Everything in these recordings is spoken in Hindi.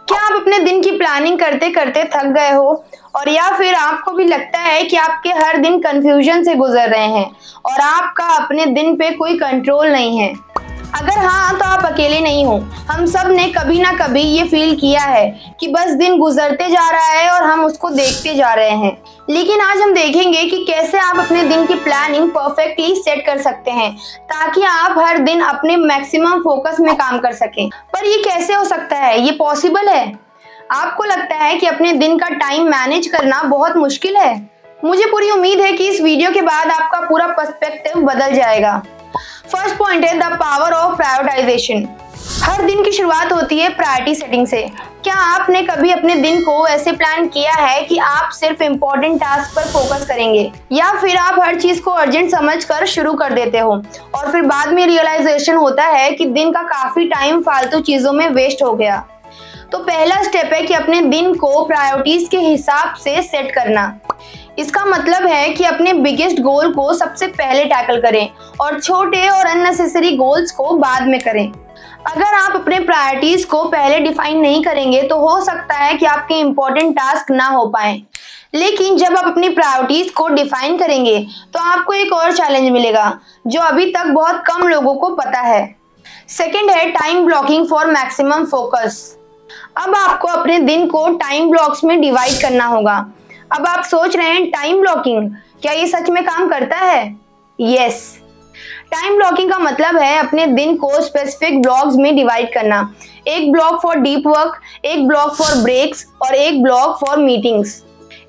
क्या आप अपने दिन की प्लानिंग करते करते थक गए हो और या फिर आपको भी लगता है कि आपके हर दिन कंफ्यूजन से गुजर रहे हैं और आपका अपने दिन पे कोई कंट्रोल नहीं है? अगर हाँ, तो आप अकेले नहीं हो। हम सब ने कभी ना कभी ये फील किया है कि बस दिन गुजरते जा रहा है और हम उसको देखते जा रहे हैं। लेकिन आज हम देखेंगे कि कैसे आप अपने दिन की प्लानिंग परफेक्टली सेट कर सकते हैं ताकि आप हर दिन अपने मैक्सिमम फोकस में काम कर सकें। पर ये कैसे हो सकता है? ये पॉसिबल है? आपको लगता है कि अपने दिन का टाइम मैनेज करना बहुत मुश्किल है? मुझे पूरी उम्मीद है कि इस वीडियो के बाद आपका पूरा पर्सपेक्टिव बदल जाएगा। फर्स्ट पॉइंट है द पावर ऑफ प्रायोरिटाइजेशन। हर दिन की शुरुआत होती है प्रायोरिटी सेटिंग से। क्या आपने कभी अपने दिन को ऐसे प्लान किया है कि आप सिर्फ इम्पोर्टेंट टास्क पर फोकस करेंगे, या फिर आप हर चीज को अर्जेंट समझकर शुरू कर देते हो और फिर बाद में रियलाइजेशन होता है कि दिन का काफी टाइम फालतू चीजों में वेस्ट हो गया? तो पहला स्टेप है कि अपने दिन को प्रायोरिटीज के हिसाब से सेट करना। इसका मतलब है कि अपने बिगेस्ट गोल को सबसे पहले टैकल करें और छोटे और अननेसेसरी गोल्स को बाद में करें। अगर आप अपने प्रायोरिटीज को पहले डिफाइन नहीं करेंगे तो हो सकता है कि आपके इंपॉर्टेंट टास्क ना हो पाए। लेकिन जब आप अपनी प्रायोरिटीज को डिफाइन करेंगे तो आपको एक और चैलेंज मिलेगा जो अभी तक बहुत कम लोगों को पता है। सेकेंड है time blocking for maximum focus. अब आपको अपने दिन को टाइम ब्लॉक्स में डिवाइड करना होगा। अब आप सोच रहे हैं टाइम ब्लॉकिंग, क्या ये सच में काम करता है? यस। टाइम ब्लॉकिंग का मतलब है अपने दिन को स्पेसिफिक ब्लॉक्स में डिवाइड करना। एक ब्लॉक फॉर डीप वर्क, एक ब्लॉक फॉर ब्रेक्स और एक ब्लॉक फॉर मीटिंग्स।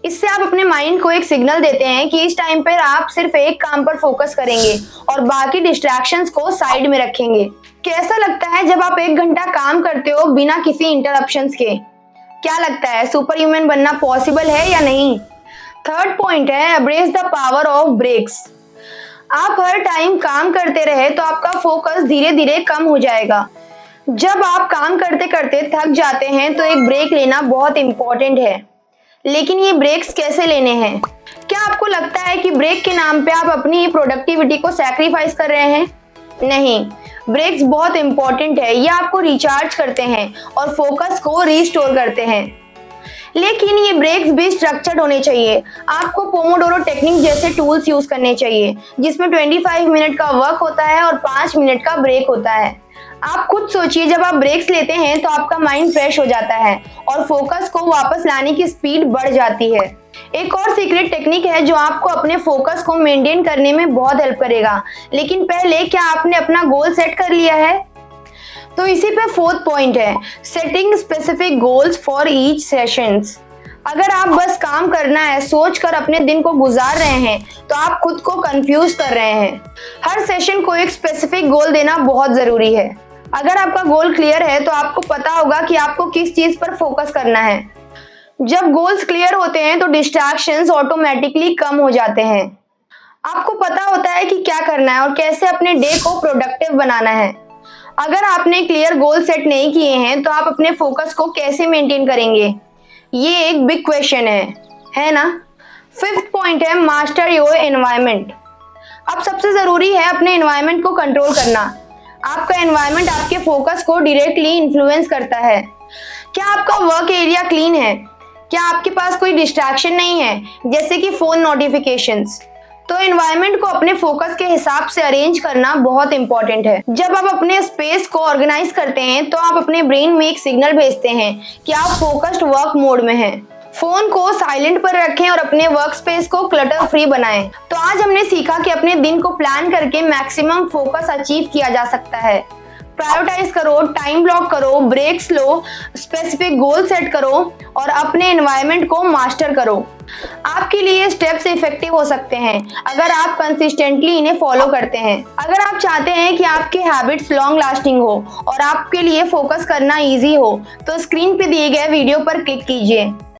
इससे आप अपने माइंड को एक सिग्नल देते हैं कि इस टाइम पर आप सिर्फ एक काम पर फोकस करेंगे और बाकी डिस्ट्रैक्शंस को साइड में रखेंगे। कैसा लगता है जब आप 1 घंटा काम करते हो बिना किसी इंटरप्शंस के? क्या लगता है, सुपर ह्यूमन बनना पॉसिबल है या नहीं? थर्ड पॉइंट है embrace the power of breaks. आप हर टाइम काम करते रहे तो आपका फोकस धीरे धीरे कम हो जाएगा। जब आप काम करते करते थक जाते हैं तो एक ब्रेक लेना बहुत इंपॉर्टेंट है। लेकिन ये ब्रेक्स कैसे लेने हैं? क्या आपको लगता है कि ब्रेक के नाम पे आप अपनी प्रोडक्टिविटी को सैक्रिफाइस कर रहे हैं? नहीं, ब्रेक्स बहुत इंपॉर्टेंट है। ये आपको रिचार्ज करते हैं और फोकस को रिस्टोर करते हैं। लेकिन ये ब्रेक्स भी स्ट्रक्चर्ड होने चाहिए। आपको पोमोडोरो टेक्निक जैसे टूल्स यूज करने चाहिए जिसमें 25 मिनट का वर्क होता है और 5 मिनट का ब्रेक होता है। आप खुद सोचिए, जब आप ब्रेक्स लेते हैं तो आपका माइंड फ्रेश हो जाता है और फोकस को वापस लाने की स्पीड बढ़ जाती है। एक और सीक्रेट टेक्निक है जो आपको अपने फोकस को मेंटेन करने में बहुत हेल्प करेगा। लेकिन पहले, क्या आपने अपना गोल सेट कर लिया है? तो इसी पे फोर्थ पॉइंट है setting specific goals for each sessions. अगर आप बस काम करना है सोचकर अपने दिन को गुजार रहे हैं तो आप खुद को कंफ्यूज कर रहे हैं। हर सेशन को एक स्पेसिफिक गोल देना बहुत जरूरी है। अगर आपका गोल क्लियर है तो आपको पता होगा कि आपको किस चीज पर फोकस करना है। जब गोल्स क्लियर होते हैं तो डिस्ट्रैक्शंस ऑटोमेटिकली कम हो जाते हैं। आपको पता होता है कि क्या करना है और कैसे अपने डे को प्रोडक्टिव बनाना है। अगर आपने क्लियर गोल सेट नहीं किए हैं तो आप अपने फोकस को कैसे मेंटेन करेंगे? ये एक बिग क्वेश्चन है ना? फिफ्थ पॉइंट है मास्टर योर एनवायरनमेंट। अब सबसे जरूरी है अपने एनवायरनमेंट को कंट्रोल करना। आपका एनवायरनमेंट आपके फोकस को डायरेक्टली इन्फ्लुएंस करता है। क्या आपका वर्क एरिया क्लीन है? क्या आपके पास कोई डिस्ट्रैक्शन नहीं है, जैसे कि फोन नोटिफिकेशंस? तो एनवायरनमेंट को अपने फोकस के हिसाब से अरेंज करना बहुत इंपॉर्टेंट है। जब आप अपने स्पेस को ऑर्गेनाइज करते हैं तो आप अपने ब्रेन में एक सिग्नल भेजते हैं कि आप फोकस्ड वर्क मोड में हैं। फोन को साइलेंट पर रखें और अपने वर्क स्पेस को क्लटर फ्री बनाएं। तो आज हमने सीखा कि अपने दिन को प्लान करके मैक्सिमम फोकस अचीव किया जा सकता है। प्रायोरिटाइज करो, टाइम ब्लॉक करो, ब्रेक्स लो, स्पेसिफिक गोल सेट करो और अपने एनवायरनमेंट को मास्टर करो। आपके लिए स्टेप्स इफेक्टिव हो सकते हैं अगर आप कंसिस्टेंटली इन्हें फॉलो करते हैं। अगर आप चाहते हैं कि आपके हैबिट्स लॉन्ग लास्टिंग हो और आपके लिए फोकस करना इजी हो तो स्क्रीन पे दिए गए वीडियो पर क्लिक कीजिए।